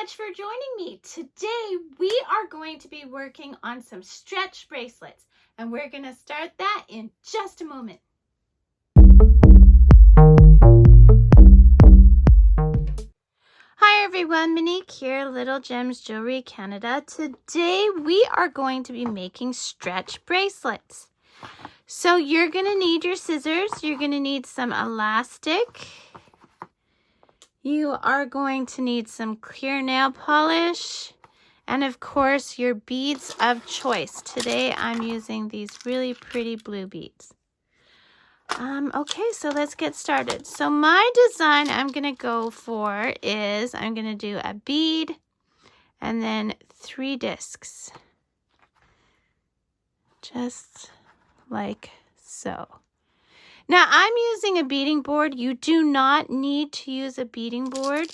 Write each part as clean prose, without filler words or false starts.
much for joining me. Today we are going to be working on some stretch bracelets, and we're going to start that in just a moment. Hi everyone, Monique here, Little Gems Jewelry Canada. Today we are going to be making stretch bracelets. So you're going to need your scissors, you're going to need some elastic. You are going to need some clear nail polish and of course your beads of choice. Today I'm using these really pretty blue beads. Okay, so let's get started. So my design I'm going to go for is I'm going to do a bead and then 3 discs. Just like so. Now I'm using a beading board. You do not need to use a beading board.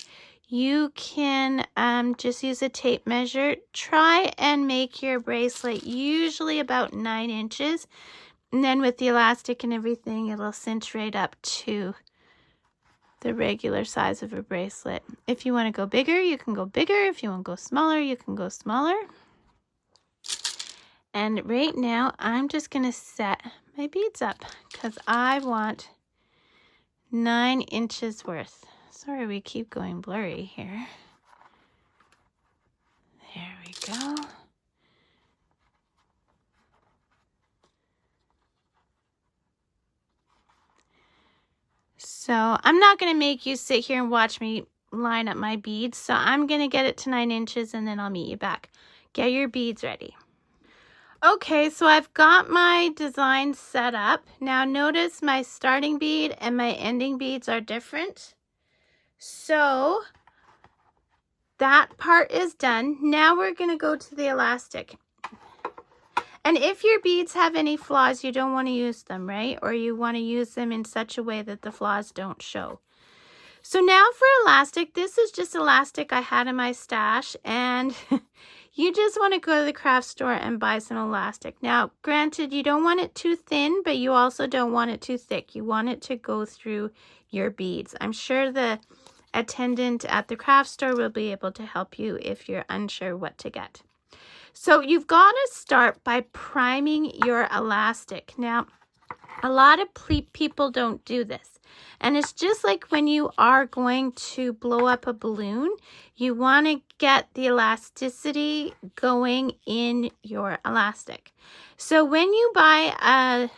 You can just use a tape measure. Try and make your bracelet usually about 9 inches. And then with the elastic and everything, it'll cinch right up to the regular size of a bracelet. If you want to go bigger, you can go bigger. If you want to go smaller, you can go smaller. And right now, I'm just going to set my beads up because I want 9 inches worth. Sorry, we keep going blurry here. There we go. So I'm not going to make you sit here and watch me line up my beads. So I'm going to get it to 9 inches and then I'll meet you back. Get your beads ready. Okay, so I've got my design set up. Now notice my starting bead and my ending beads are different. So that part is done. Now we're going to go to the elastic. And if your beads have any flaws, you don't want to use them, right? Or you want to use them in such a way that the flaws don't show. So now for elastic, this is just elastic I had in my stash, and you just want to go to the craft store and buy some elastic. Now, granted, you don't want it too thin, but you also don't want it too thick. You want it to go through your beads. I'm sure the attendant at the craft store will be able to help you if you're unsure what to get. So you've got to start by priming your elastic. Now, a lot of people don't do this. And it's just like when you are going to blow up a balloon, you want to get the elasticity going in your elastic. So when you buy a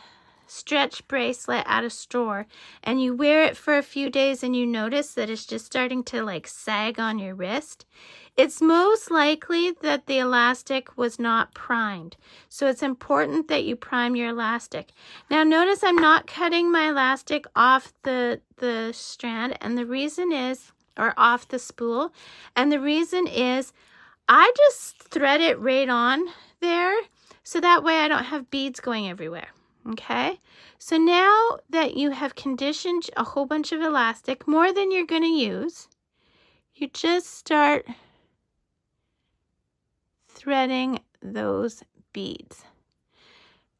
stretch bracelet at a store and you wear it for a few days and you notice that it's just starting to like sag on your wrist, it's most likely that the elastic was not primed. So it's important that you prime your elastic. Now notice I'm not cutting my elastic off the strand, and the reason is, or off the spool, and the reason is I just thread it right on there so that way I don't have beads going everywhere. Okay, so now that you have conditioned a whole bunch of elastic, more than you're going to use, you just start threading those beads.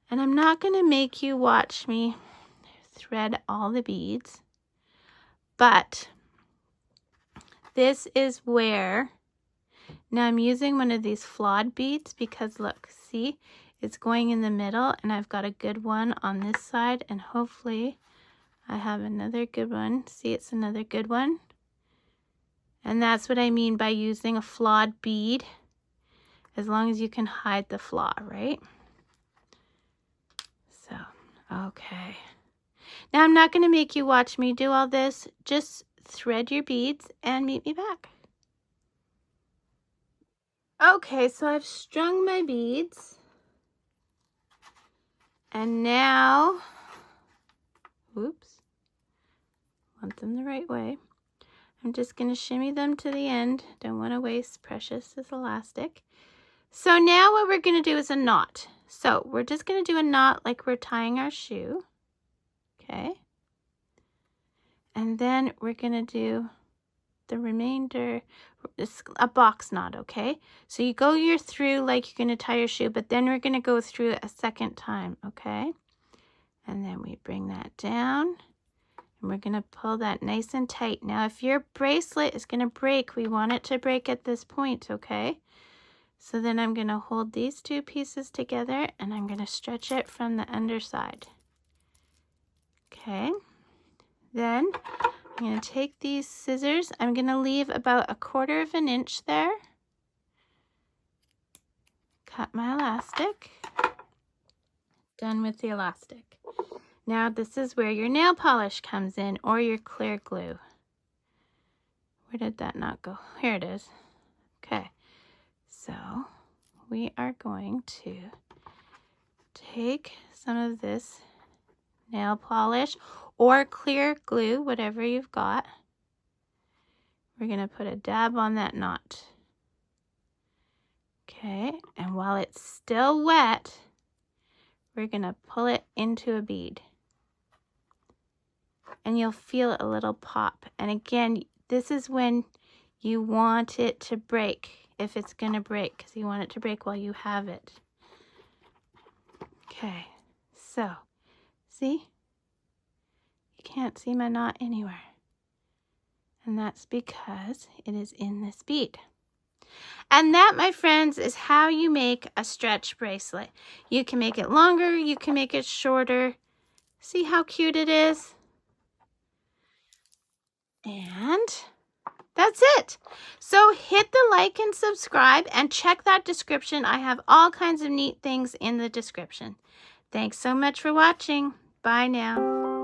And I'm not going to make you watch me thread all the beads, but this is where, now I'm using one of these flawed beads because look, see, it's going in the middle and I've got a good one on this side and hopefully I have another good one. See, it's another good one. And that's what I mean by using a flawed bead, as long as you can hide the flaw, right? So, okay. Now I'm not going to make you watch me do all this. Just thread your beads and meet me back. Okay, so I've strung my beads. And now, whoops, want them the right way. I'm just going to shimmy them to the end. Don't want to waste precious elastic. So now what we're going to do is a knot. So we're just going to do a knot like we're tying our shoe. Okay. And then we're going to do the remainder, a box knot, okay? So you go through like you're going to tie your shoe, but then we're going to go through it a second time, okay? And then we bring that down And we're going to pull that nice and tight. Now, if your bracelet is going to break, we want it to break at this point, okay? So then I'm going to hold these two pieces together and I'm going to stretch it from the underside. Okay. Then I'm going to take these scissors. I'm going to leave about 1/4 of an inch there. Cut my elastic. Done with the elastic. Now this is where your nail polish comes in, or your clear glue. Where did that not go? Here it is. Okay, so we are going to take some of this nail polish or clear glue, whatever you've got. We're going to put a dab on that knot. Okay, and while it's still wet, we're going to pull it into a bead. And you'll feel a little pop. And again, this is when you want it to break, if it's going to break, because you want it to break while you have it. Okay, so see? You can't see my knot anywhere. And that's because it is in this bead. And that, my friends, is how you make a stretch bracelet. You can make it longer, you can make it shorter. See how cute it is? And that's it. So hit the like and subscribe and check that description. I have all kinds of neat things in the description. Thanks so much for watching. Bye now.